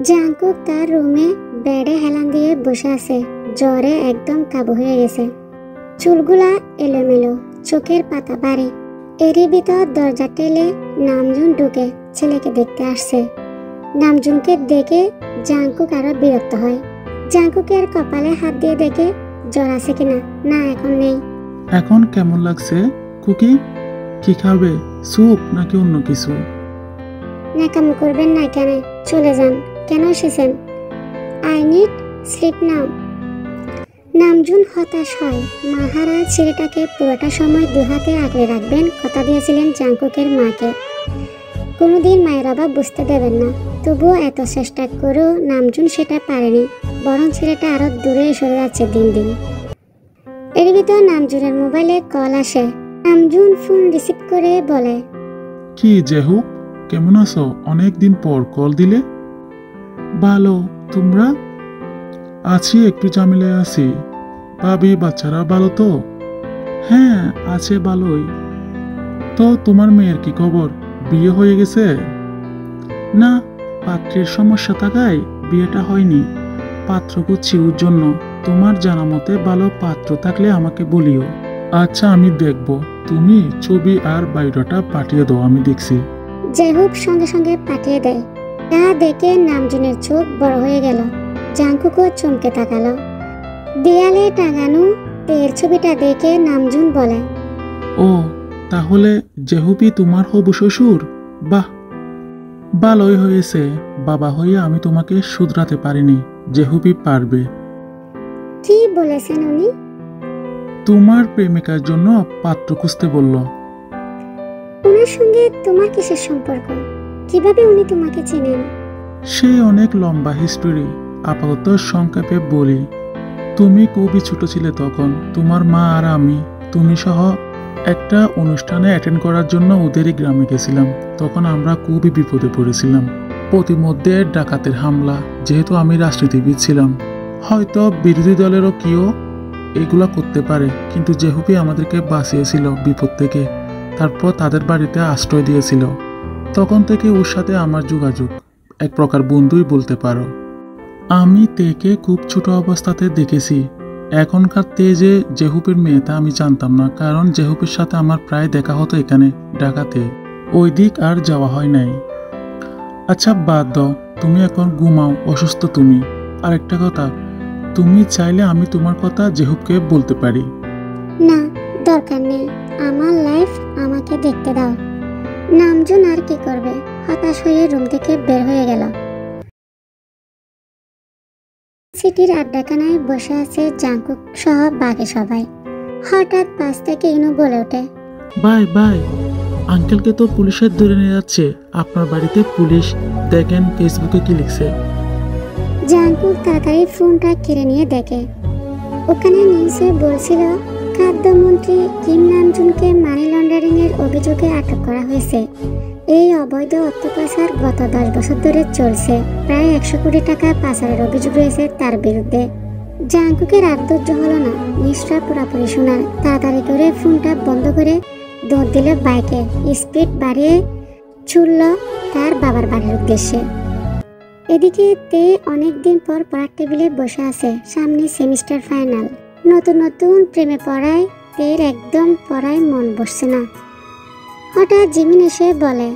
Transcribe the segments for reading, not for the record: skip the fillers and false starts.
Jungkook তার রুমে বেডে হেলান দিয়ে বসে আছে, জ্বরে একদম কাবু হয়ে গেছে। চুলগুলা এলোমেলো, চোখের পাতা ভারী। এরই ভিতর দরজা ঠেলে নামজুন ঢুকে ছেলেকে দেখতে আসছে। নামজুনকে দেখে জাংকুক আরো বিরক্ত হয়। জাংকুকের কপালে হাত দিয়ে দেখে জ্বর আছে কিনা। না, এখন নেই। এখন কেমন লাগছে কুকি? কি খাবে, স্যুপ নাকি অন্য কিছু? ন্যাকামো করবেন না, কেন চলে যান। কেন এসেছেন? I need sleep now. Namjoon হতাশ হয়। মাহারা ছেলেটাকে পুরোটা সময় দুহাতে আগলে রাখবেন কথা দিয়েছিলেন জাংকুকের মাকে। কোনোদিন মায়ের অভাব বুঝতে দেবেন না, তবুও এত চেষ্টা করেও নামজুন সেটা পারেনি, বরং ছেলেটা আরো দূরে সরে যাচ্ছে দিন দিন। এর ভিতর নামজুনের মোবাইলে কল আসে। নামজুন ফোন রিসিভ করে বলে, কি জেহুক, কেমন আছো? অনেকদিন পর কল দিলে। ভালো, তোমরা? আছি, একটু ঝামেলায় আছি। ভাবি বাচ্চারা ভালো তো? হ্যাঁ, আছে ভালোই। তো তোমার মেয়ের কি খবর, বিয়ে হয়ে গেছে? না, পাত্রের সমস্যা থাকায় বিয়েটা হয়নি। পাত্র খুঁজছি ওর জন্য। তোমার জানা মতে ভালো পাত্র থাকলে আমাকে বলিও। আচ্ছা, আমি দেখব। তুমি ছবি আর বায়োডাটা পাঠিয়ে দাও, আমি দেখছি। জেহুক সঙ্গে সঙ্গে পাঠিয়ে দেয়। তা দেখে নামজুনের চোখ বড় হয়ে গেল। জাংকুকও চমকে তাকালো। দেয়ালে টাঙানো তের ছবিটা দেখে নামজুন বলে, ও, তাহলে জেহুপি তোমার হবু শ্বশুর? বাহ, ভালোই হয়েছে। বাবা হয়ে আমি তোমাকে শুধরাতে পারিনি, জেহুপি পারবে। কি বলেছেন উনি? তোমার প্রেমিকার জন্য পাত্র খুঁজতে বলল। ওনার সঙ্গে তোমার কিসের সম্পর্ক? কিভাবে উনি তোমাকে চেনেন? সে অনেক লম্বা হিস্টোরি, আপাতত সংক্ষেপে বলি। তুমি খুবই ছোট ছিলে তখন। তোমার মা আর আমি, তুমি সহ একটা অনুষ্ঠানে অ্যাটেন্ড করার জন্য ওদেরই গ্রামে গেছিলাম। তখন আমরা খুবই বিপদে পড়েছিলাম। প্রতিমধ্যে ডাকাতের হামলা। যেহেতু আমি রাজনীতিবিদ ছিলাম, হয়তো বিরোধী দলেরও কেউ এগুলা করতে পারে, কিন্তু জেহুপি আমাদেরকে বাঁচিয়েছিল বিপদ থেকে। তারপর তাদের বাড়িতে আশ্রয় দিয়েছিল। তখন থেকে ওর সাথে আমার যোগাযোগ, এক প্রকার বন্ধুই বলতে পারো। আমি তেকে খুব ছোট অবস্থাতে দেখেছি। এখনকার তে যে জেহুপির মেয়ে তা আমি জানতাম না, কারণ জেহুপির সাথে আমার প্রায় দেখা হতো এখানে ঢাকাতে। ওই দিক আর যাওয়া হয় নাই। আচ্ছা বাদ দাও, তুমি এখন ঘুমাও, অসুস্থ তুমি। আর একটা কথা, তুমি চাইলে আমি তোমার কথা জেহুপকে বলতে পারি। না, দরকার নেই। আমার লাইফ আমাকে দেখতে দাও। নামজুন আর কি করবে, হতাশ হয়ে রুম থেকে বের হয়ে গেল। সিটির আড্ডাখানায় বসে আছে জাংকুক সহ বাকি সবাই। হঠাৎ পাশ থেকে ইনু বলে ওঠে, বাই বাই, আঙ্কেলকে তো পুলিশের ধরে নিয়ে যাচ্ছে। আপনার বাড়িতে পুলিশ, দেখেন ফেসবুকে কি লিখছে। জাংকুক তাড়াতাড়ি ফোনটা কেড়ে নিয়ে দেখে ওখানে নিউজে বলছিল খাদ্যমন্ত্রী কিম নামজুনকে মানি লন্ডারিং এর অভিযোগে আটক করা হয়েছে। এই অবৈধ অর্থ পাচার গত 10 বছর ধরে চলছে। প্রায় 100 কোটি টাকা পাচারের অভিযোগ রয়েছে তার বিরুদ্ধে। জাংকুকের আর ধৈর্য হলো না, নিশ্চয় পুরাপুরি শোনার। তাড়াতাড়ি করে ফোনটা বন্ধ করে দৌড় দিল বাইকে, স্পিড বাড়িয়ে ছুটল তার বাবার বাড়ির উদ্দেশ্যে। এদিকে তে অনেকদিন পর পড়ার টেবিলে বসে আছে। সামনে সেমিস্টার ফাইনাল। নতুন নতুন প্রেমে পড়ায় তের একদম পড়ায় মন বসছে না। হঠাৎ জিমিন এসে বলে,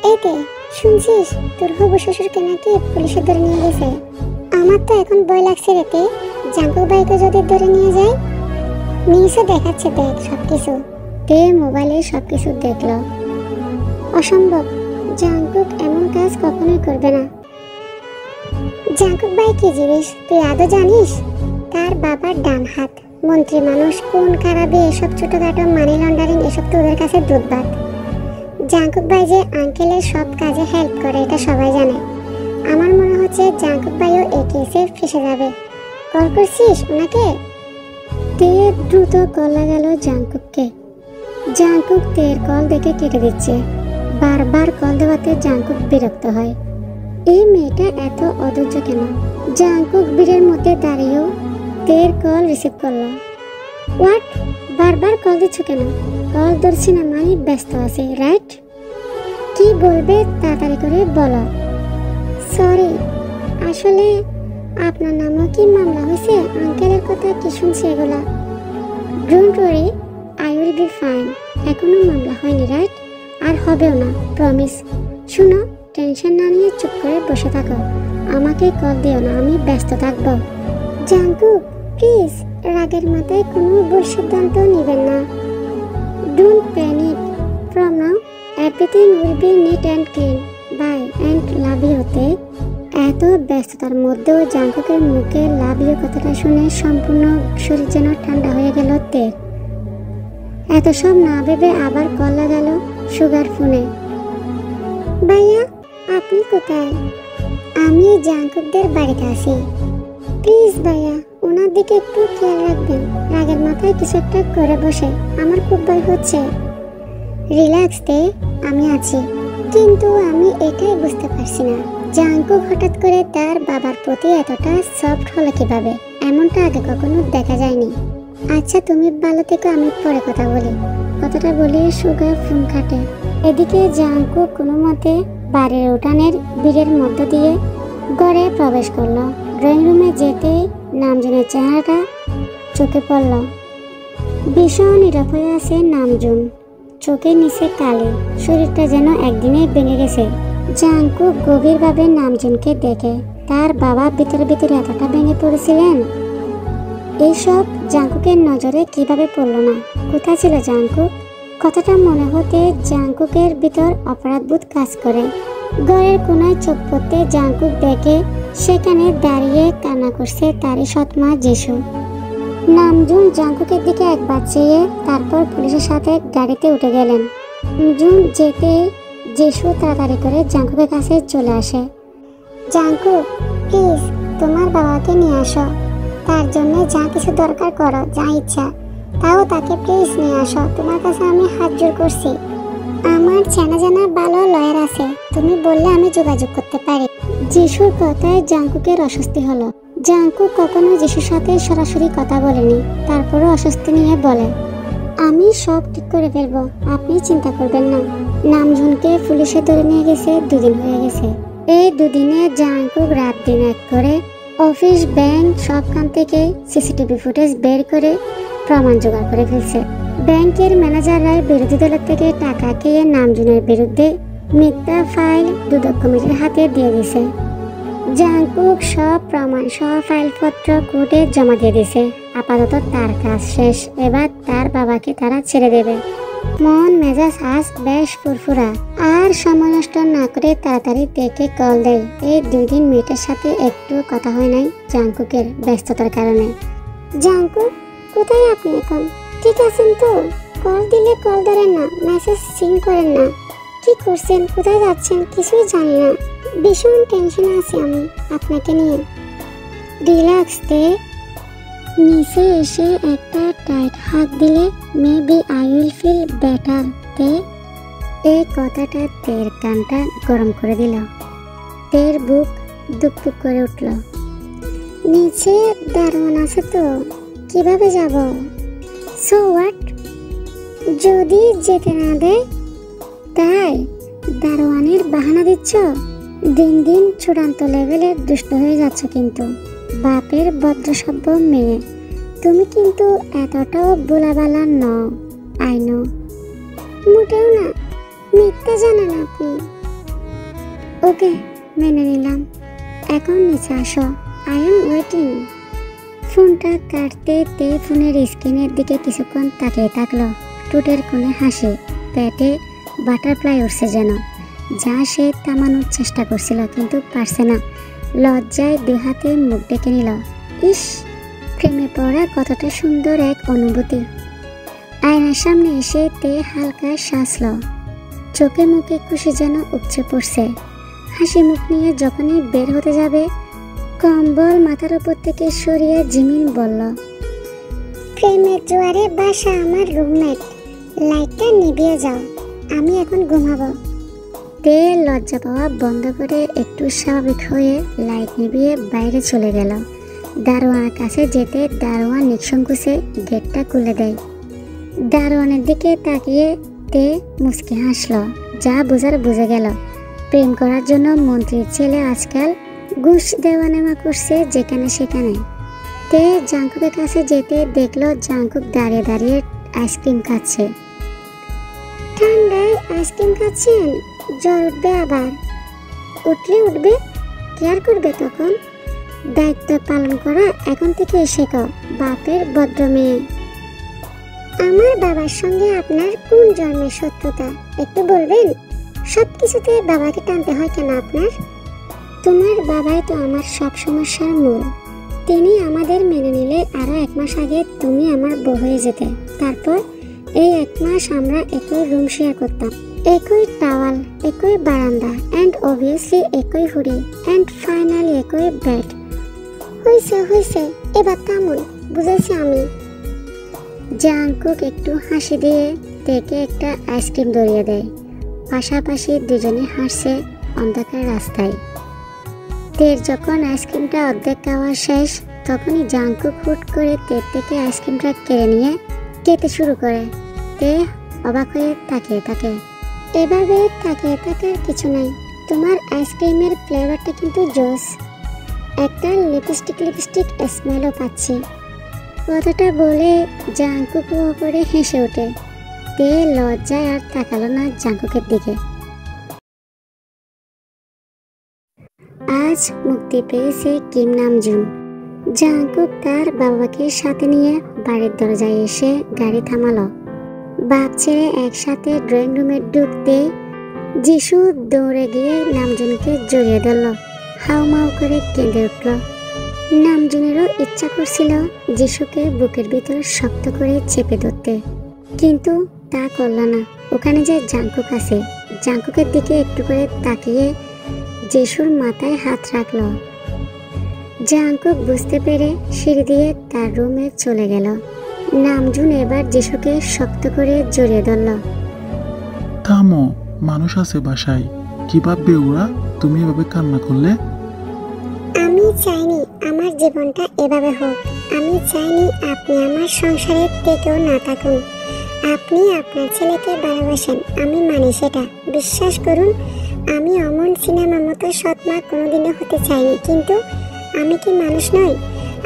এই তে, শুনছিস তোর হবু শ্বশুরকে নাকি পুলিশে ধরে নিয়ে গেছে? আমার তো এখন ভয় লাগছে রে তে, জাংকুক ভাইকে যদি ধরে নিয়ে যায়। নিউজে দেখাচ্ছে, দেখ সবকিছু। তে মোবাইলে সবকিছু দেখলো। অসম্ভব, জাংকুক এমন কাজ কখনোই করবে না। জাংকুক ভাই কি জিনিস তুই আদৌ জানিস? তার বাবার ডান হাত, মন্ত্রী মানুষ। কোন কারাবে এসব ছোটখাটো মানি লন্ডারিং এসব তো ওদের কাছে দুধভাত। জাংকুক ভাই যে আঙ্কেলের সব কাজে হেল্প করে এটা সবাই জানে। আমার মনে হচ্ছে জাংকুক ভাইও এই কেসে ফেসে যাবে। কল করছিস ওনাকে? তে দ্রুত কল লাগালো জাংকুককে। জাংকুক তের কল দেখে কেটে দিচ্ছে। বারবার কল দেওয়াতে জাংকুক বিরক্ত হয়। এই মেয়েটা এত অধৈর্য কেন? জাংকুক ভিড়ের মধ্যে দাঁড়িয়েও তের কল রিসিভ করলো। হোয়াট, বারবার কল দিচ্ছ কেন? কল ধরছি না মানে ব্যস্ত আছি, রাইট? কি বলবে তাড়াতাড়ি করে বলো। সরি, আসলে আপনার নামও কি মামলা হয়েছে? আঙ্কেলের কথা কি শুনছে এগুলা? Don't worry, I will be fine. এখনো মামলা হয়নি, রাইট? আর হবেও না, প্রমিস। শুনো, টেনশন না নিয়ে চুপ করে বসে থাকো। আমাকে কল দিও না, আমি ব্যস্ত থাকবো। জাঙ্কুক, প্লিজ রাগের মাথায় কোনো ভুল সিদ্ধান্ত নেবেন না। Don't panic. From now everything will be neat and clean. Bye and love ইউতে। এত ব্যস্ততার মধ্যেও জাঙ্কুকের মুখে লাভ ইউ কথাটা শুনে সম্পূর্ণ শরীর যেন ঠান্ডা হয়ে গেল তের। এত সব না ভেবে আবার কল লাগাল সুগার ফোনে। ভাইয়া, আপনি কোথায়? আমি জাঙ্কুকদের বাড়িতে আছি। প্লিজ ভাইয়া, ওনার দিকে একটু খেয়াল রাখবেন। রাগের মাথায় কিছু একটা করে বসে, আমার খুব ভয় হচ্ছে। রিল্যাক্স দে, আমি আছি। কিন্তু আমি এটাই বুঝতে পারছি না, জাঙ্কুক হঠাৎ করে তার বাবার প্রতি এতটা সফট হলো কিভাবে? এমনটা আগে কখনো দেখা যায়নি। আচ্ছা তুমি ভালো থেকো, আমি পরে কথা বলি। কথাটা বলে সুগার ফোন কাটে। এদিকে জাঙ্কুক কোনো মতে বাড়ির উঠানের ভিড়ের মধ্য দিয়ে ঘরে প্রবেশ করলো। ড্রয়িং রুমে যেতেই নামজুনের চেহারাটা চোখে পড়ল। ভীষণ নীরব হয়ে আছে নামজুন, চোখের নিচে কালি, শরীরটা যেন একদিনে ভেঙে গেছে। জাঙ্কুক গভীরভাবে নামজুনকে দেখে তার বাবা ভিতরে ভিতরে এতটা ভেঙে পড়েছিলেন, এইসব জাঙ্কুকের নজরে কিভাবে পড়ল না? কোথায় ছিল জাঙ্কুক? কথাটা মনে হতে জাঙ্কুকের ভিতর অপরাধবোধ কাজ করে। ঘরের কোনায় চোখ পড়তে জাঙ্কুক দেখে সেখানে দাঁড়িয়ে কান্না করছে তারই সৎমা যিশু। নামজুন জাঙ্কুকের দিকে একবার চেয়ে তারপর পুলিশের সাথে গাড়িতে উঠে গেলেন। জুন যেতে যিশু তাড়াতাড়ি করে জাঙ্কুকের কাছে চলে আসে। জাঙ্কুক, প্লিজ তোমার বাবাকে নিয়ে আসো। তার জন্য যা কিছু দরকার করো, যা ইচ্ছা, তাও তাকে প্লিজ নিয়ে আসো। তোমার কাছে আমি হাত জোড় করছি। আমার চেনা জানা ভালো লয়ার আছে, তুমি বললে আমি যোগাযোগ করতে পারি। যিশুর কথায় জাঙ্কুকের অস্বস্তি হলো। জাঙ্কুক কখনো যিশুর সাথে সরাসরি কথা বলেনি, তারপরও অস্বস্তি নিয়ে বলে, আমি সব ঠিক করে ফেলবো, আপনি চিন্তা করবেন না। নামজুনকে পুলিশে ধরে নিয়ে গেছে 2 দিন হয়ে গেছে। এই 2 দিনে জাঙ্কুক রাত দিন এক করে অফিস, ব্যাংক সবখান থেকে সিসিটিভি ফুটেজ বের করে প্রমাণ জোগাড় করে ফেলছে। ব্যাংকের ম্যানেজাররা বিরোধী দলের থেকে টাকা খেয়ে নামজুনের বিরুদ্ধে মিথ্যা ফাইল দুদক কমিটির হাতে দিয়ে দিছে। জাঙ্কুক সব প্রমাণ সহ ফাইলপত্র কোর্টে জমা দিয়ে দিছে। আপাতত তার কাজ শেষ, এবার তার বাবাকে তারা ছেড়ে দেবে। মন মেজাজ আজ বেশ ফুরফুরা। আর সময় নষ্ট না করে তাড়াতাড়ি দেখে কল দেয়। এই 2 দিন মেয়েটার সাথে একটু কথা হয় নাই জাঙ্কুকের ব্যস্ততার কারণে। জাঙ্কুক, কোথায় আপনি এখন? ঠিক আছেন তো? কল দিলে কল ধরেন না, মেসেজ সিন করেন না। কি করছেন, কোথায় যাচ্ছেন কিছুই জানি না। ভীষণ টেনশনে আছি আমি আপনাকে নিয়ে। রিল্যাক্স দে। নিচে এসে একটা টাইট হাত দিলে maybe I will feel better তে। এই কথাটা তের কানটা গরম করে দিল। তের বুক দুকপুক করে উঠল। নিচে দারোয়ান আছে তো, কিভাবে যাব? So what? যদি যেতে না দেয়? তাই দারোয়ানের বাহানা দিচ্ছ? দিন দিন চূড়ান্ত লেভেলের দুষ্ট হয়ে যাচ্ছ কিন্তু। বাপের ভদ্রসভ্য মেয়ে তুমি, কিন্তু এতটাও বোলাবালা নও। I know. মোটেও না, মিথ্যা জানেন আপনি। ওকে, মেনে নিলাম। এখন নিচে আসো, আই এম ওয়েটিং। ফোনটা কাটতে তে ফোনের স্ক্রিনের দিকে কিছুক্ষণ তাকিয়ে থাকলো। ঠোঁটের কোণে হাসি, পেটে বাটারফ্লাই উঠছে যেন, যা সে থামানোর চেষ্টা করছিল কিন্তু পারছে না। লজ্জায় 2 হাতে মুখ ডেকে নিল। ইস, প্রেমে পড়া কতটা সুন্দর এক অনুভূতি। আয়নার সামনে এসে তে হালকা শ্বাসল। চোখে মুখে খুশি যেন উপচে পড়ছে। হাসি মুখ নিয়ে যখনই বের হতে যাবে, কম্বল মাথার উপর থেকে সরিয়ে জিমিন বলল, প্রেমের জোয়ারে বাসা আমার রুমমেট, লাইটটা নিভিয়ে যাও, আমি এখন ঘুমাবো। তে লজ্জা পাওয়া বন্ধ করে একটু স্বাভাবিক হয়ে লাইট নিভিয়ে বাইরে চলে গেল। দারোয়ানের কাছে যেতে দারোয়ান নিঃসংকোচে গেটটা খুলে দেয়। দারোয়ানের দিকে তাকিয়ে তে মুচকি হাসল। যা বোঝার বুঝে গেল, প্রেম করার জন্য মন্ত্রীর ছেলে আজকাল ঘুষ দেওয়া নেওয়া করছে যেখানে সেখানে। তে জাঙ্কুকের কাছে যেতে দেখলো জাঙ্কুক দাঁড়িয়ে দাঁড়িয়ে আইসক্রিম খাচ্ছে। ঠান্ডায় আইসক্রিম খাচ্ছেন, জ্বর উঠবে আবার। উঠলে উঠবে, কেয়ার করবে তখন। দায়িত্ব পালন করা এখন থেকে শেখো, বাপের ভদ্র মেয়ে। আমার বাবার সঙ্গে আপনার কোন জন্মের শত্রুতা একটু বলবেন? সবকিছুতে বাবাকে টানতে হয় কেন আপনার? তোমার বাবাই তো আমার সব সমস্যার মূল। তিনি আমাদের মেনে নিলে আরো 1 মাস আগে তুমি আমার বউ হয়ে যেতে। তারপর এই 1 মাস আমরা একই রুম শেয়ার করতাম, একই টাওয়াল, একই বারান্দা, এন্ড অবভিয়াসলি একই হুডি, এন্ড ফাইনালি একই বেড। হয়েছে হয়েছে, এবার থামুন, বুঝেছি আমি। জাঙ্কুক একটু হাসি দিয়ে তেকে একটা আইসক্রিম ধরিয়ে দেয়। পাশাপাশি দুজনে হাসছে অন্ধকার রাস্তায়। তের যখন আইসক্রিমটা অর্ধেক খাওয়া শেষ, তখনই জাঙ্কুক হুট করে তের থেকে আইসক্রিমটা কেড়ে নিয়ে খেতে শুরু করে। তে অবাক হয়ে তাকিয়ে থাকে। এভাবে তাকিয়ে থাকার কিছু নাই, তোমার আইসক্রিমের ফ্লেভারটা কিন্তু জোস। একটা লিপস্টিক স্মেলও পাচ্ছি। কথাটা বলে জাঙ্কুক করে হেসে ওঠে। তে লজ্জায় আর তাকালো না জাঙ্কুকের দিকে। আজ মুক্তি পেয়েছে কিম নামজুন। জাঙ্কুক তার বাবাকে সাথে নিয়ে বাড়ির দরজায় এসে গাড়ি থামালো। বাপ ছেলে একসাথে ড্রয়িং রুমে ঢুকতে যিশু দৌড়ে গিয়ে নামজুনকে জড়িয়ে ধরল। হাউমাউ করে কেঁদে উঠল। নামজুনেরও ইচ্ছা করছিল যিশুকে বুকের ভিতর শক্ত করে চেপে ধরতে, কিন্তু তা করল না। ওখানে যে জাঙ্কুক আছে, জাঙ্কুকের দিকে একটু করে তাকিয়ে যিশুর মাথায় হাত রাখল। জাঙ্কুক বুঝতে পেরে সিঁড়ি দিয়ে তার রুমে চলে গেল। নামজুন এবার যিশুকে শক্ত করে জড়িয়ে ধরল। থামো, মানুষ আছে বাসায়, কি ভাববে ওরা তুমি এভাবে কান্না করলে? আমি চাইনি আমার জীবনটা এভাবে হোক। আমি চাইনি আপনি আমার সংসারের থেকেও না থাকুন। আপনি আপনার ছেলেকে ভালোবাসেন, আমি মানি সেটা, বিশ্বাস করুন। আমি অমন সিনেমার মতো সৎ মা কোনোদিনও হতে চাইনি, কিন্তু আমি কি মানুষ নই?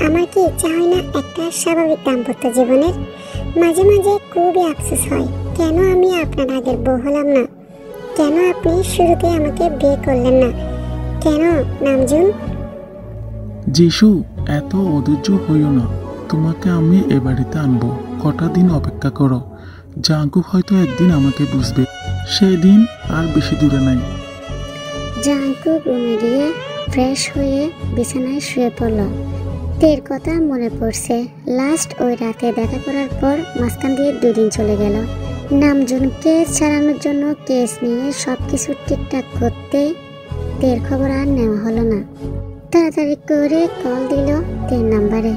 আমার কি ইচ্ছা হয় না একটা স্বাভাবিক দাম্পত্য জীবনের? মাঝে মাঝে খুবই আফসোস হয়, কেন আমি আপনার আগের বউ হলাম না? কেন আপনি শুরুতে আমাকে বিয়ে করলেন না? কেন নামজুন? যিশু, এত অধৈর্য হইও না, তোমাকে আমি এ বাড়িতে আনবো, কটা দিন অপেক্ষা করো। জাঙ্কুক হয়তো একদিন আমাকে বুঝবে, সেদিন আর বেশি দূরে নাই। জাঙ্কুক রুমে গিয়ে ফ্রেশ হয়ে বিছানায় শুয়ে পড়ল। তের কথা মনে পড়ছে। লাস্ট ওই রাতে দেখা করার পর মাঝখান দিয়ে 2 দিন চলে গেল। নামজুনকে ছাড়ানোর জন্য কেস নিয়ে সবকিছু ঠিকঠাক করতে তের খবর আর নেওয়া হলো না। তাড়াতাড়ি করে কল দিল তের নাম্বারে।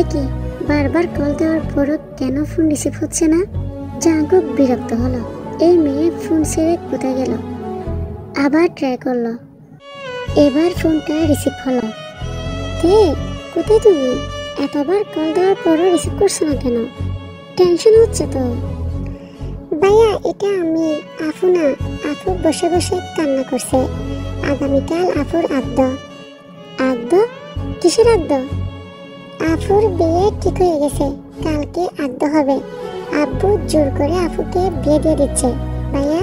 একই বারবার কল দেওয়ার পরও কেন ফোন রিসিভ হচ্ছে না? জাঙ্কুক বিরক্ত হলো। এই মেয়ে ফোন ছেড়ে কোথায় গেল? আবার ট্রাই করলো। এবার ফোনটা রিসিভ হলো। তে কোথায় তুমি? এতবার কল দেওয়ার পরও রিসিভ করছো না কেন? টেনশন হচ্ছে তো। ভাইয়া, এটা আমি, আফু না। আফু বসে বসে কান্না করছে। আগামীকাল আফুর আদ্য। আদ্য? কিসের আদ্য? আফুর বিয়ে ঠিক হয়ে গেছে, কালকে আদ্য হবে। আব্বু জোর করে আফুকে বিয়ে দিয়ে দিচ্ছে। ভাইয়া,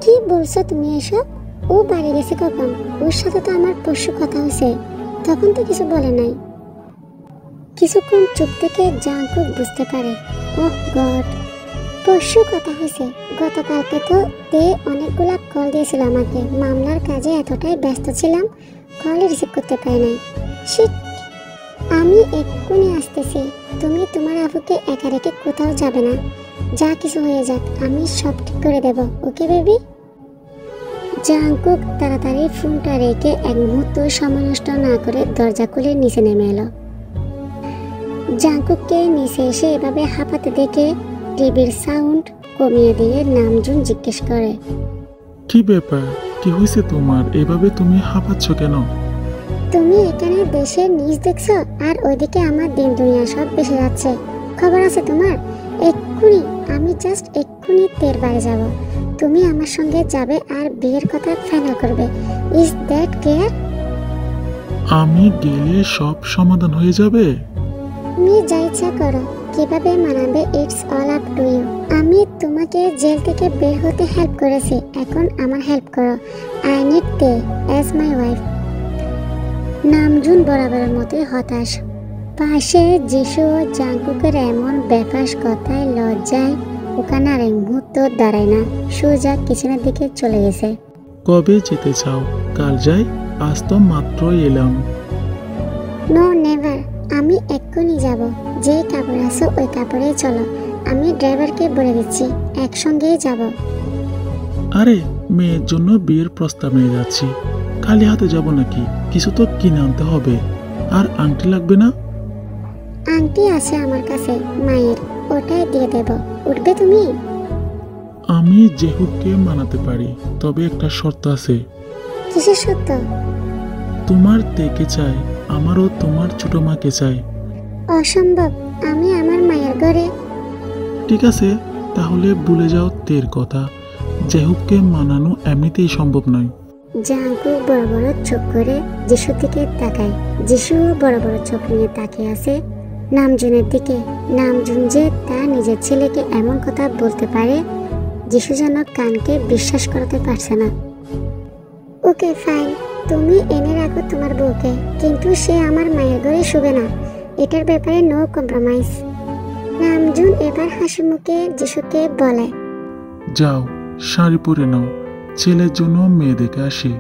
কি বলছো তুমি এসব? ও বাড়ি গেছে কখন? ওর সাথে তো আমার পরশু কথা হয়েছে, তখন তো কিছু বলে নাই। কিছুক্ষণ চুপ থেকে জাঙ্কুক বুঝতে পারে, ওহ গড, পরশু কথা হয়েছে। গতকালকে তো তে অনেকগুলা কল দিয়েছিল আমাকে। মামলার কাজে এতটাই ব্যস্ত ছিলাম, কল রিসিভ করতে পারি নাই। শিট, আমি এক্ষুনি আসতেছি। তুমি তোমার আফুকে একা রেখে কোথাও যাবে না। যা কিছু হয়ে যাক, আমি সব ঠিক করে দেব, ওকে বেবি? জাঙ্কুক তাড়াতাড়ি ফোনটা রেখে 1 মুহূর্ত সময় নষ্ট না করে দরজা খুলে নিচে নেমে এলো। জাঙ্কুককে নিচে এসে এভাবে হাঁপাতে দেখে টিভির সাউন্ড কমিয়ে দিয়ে নামজুন জিজ্ঞেস করে, কি ব্যাপার, কি হয়েছে তোমার? এভাবে তুমি হাঁপাচ্ছ কেন? তুমি এখানে দেশের নিউজ দেখছো, আর ওইদিকে আমার দিন দুনিয়া সব বেশি যাচ্ছে। খবর আছে তোমার? এক্ষুনি, আমি জাস্ট এক্ষুনি তের বাড়ি যাব। তুমি আমার সঙ্গে যাবে আর বিয়ের কথা ফাইনাল করবে। Is that clear? আমি গেলে সব সমাধান হয়ে যাবে? তুমি যা ইচ্ছা করো, কিভাবে মানাবে it's all up to you. আমি তোমাকে জেল থেকে বের হতে হেল্প করেছি, এখন আমার হেল্প করো। আই নিড তে অ্যাজ মাই ওয়াইফ। নামজুন বরাবরের মতোই হতাশ। পাশে যিশু ও জাংকুকের এমন বেফাস কথায় লজ্জায় ওখানে আর এক মুহূর্ত দাঁড়ায় না, সোজা কিচেনের দিকে চলে গেছে। কবে যেতে চাও? কাল যাই? আজ তো মাত্রই এলাম। নো নেভার, আমি এক্ষুনি যাব। যে কাপড় আছে ওই কাপড়েই চলো। আমি ড্রাইভারকে বলে দিচ্ছি, একসঙ্গেই যাব। আরে, মেয়ের জন্য বিয়ের প্রস্তাব নিয়ে যাচ্ছি, খালি হাতে যাব নাকি? কিছু তো কিনে আনতে হবে। আর আংটি লাগবে না? আংটি আছে আমার কাছে মায়ের, ওটাই দিয়ে দেব। উঠবে তুমি? আমি জেহুককে মানাতে পারি, তবে একটা শর্ত আছে। কিসের সত্য? তোমার তেকে চাই, আমারও তোমার ছোট মাকে চাই। অসম্ভব, আমি আমার মায়ের ঘরে। ঠিক আছে, তাহলে ভুলে যাও তের কথা। জেহুককে মানানো এমনিতেই সম্ভব নয়। জাংকুক বড় বড় চোখ করে যিশুর দিকে তাকায়। যিশুও বড় বড় চোখ নিয়ে তাকিয়ে আছে নামজুনের দিকে। নামজুন যে তার নিজের ছেলেকে এমন কথা বলতে পারে, যিশু যেন কানকে বিশ্বাস করাতে পারছে না। ওকে ফাইন, তুমি এনে রাখো তোমার বউকে, কিন্তু সে আমার মায়ের ঘরে শুবে না। এটার ব্যাপারে নো কম্প্রোমাইজ। নামজুন এবার হাসি মুখে যিশুকে বলে, যাও, শাড়ি পরে নাও, ছেলের জন্য মেয়ে দেখে আসি।